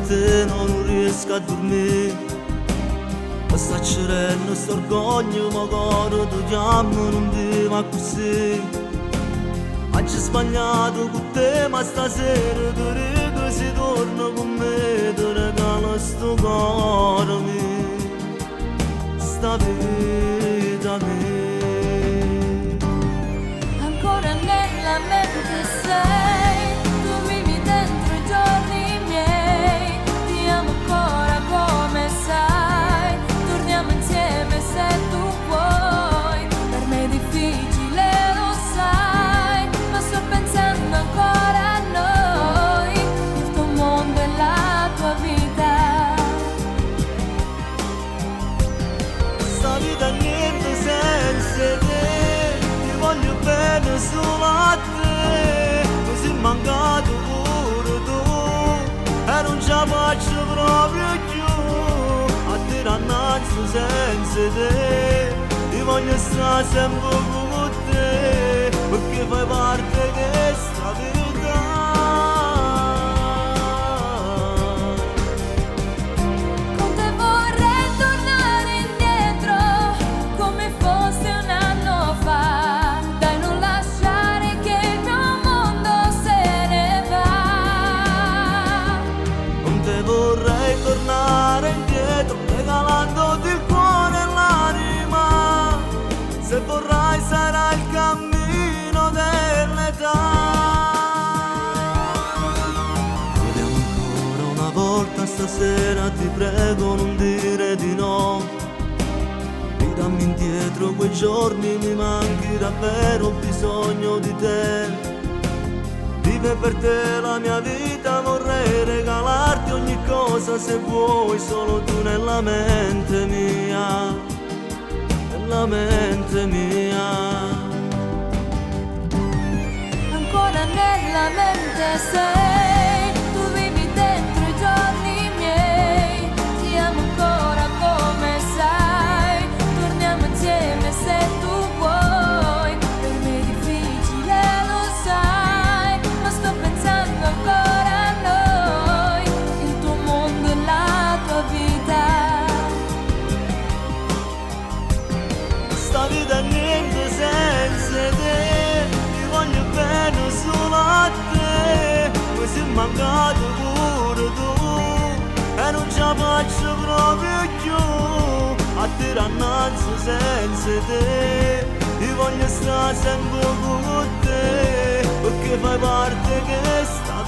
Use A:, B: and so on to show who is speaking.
A: te non riesco a dormire. Sta cerendo sto orgoglio, ma coro tu chiamo non ti va così. Oggi sbagliato con te, ma stasera tu rido si torna con me, ti regalo sto cuore mio, sta vita mia.
B: Ancora nella mente sei, tu vivi dentro i giorni miei, ti amo ancora come sai, torniamo insieme se tu vuoi, per me è difficile lo sai, ma sto pensando ancora a noi, il tuo mondo e la tua vita.
A: Sta vita niente senza te, ti voglio bene solo a te, mi sei mancato pure tu, e non ce la faccio proprio più a dire annanzi senza te, ti voglio stare sempre con te, perché fai parte di questa vita.
B: Con te vorrei tornare indietro come fosse un anno fa. Dai, non lasciare che il mio mondo se ne va.
A: Con te vorrei tornare indietro, regalandoti il cuore e l'anima. Se vorrai sarà il cammino dell'età. Proviamo ancora una volta stasera, ti prego non dire di no. Ridammi indietro quei giorni, mi manchi davvero, ho bisogno di te. Vive per te la mia vita, vorrei regalarti ogni cosa se vuoi, solo tu nella mente mia, nella mente mia.
B: Ancora nella mente sei, tu vivi dentro i giorni miei, ti amo ancora come sai, torniamo insieme se tu vuoi, per me è difficile lo sai, ma sto pensando ancora a noi, il tuo mondo e la tua vita.
A: Sta vita è niente senza te, ti voglio bene solo a te, mi sei mancato pure tu, e non ce la faccio proprio più a dire annanzi senza te, ti voglio stare sempre con te, perché fai parte di questa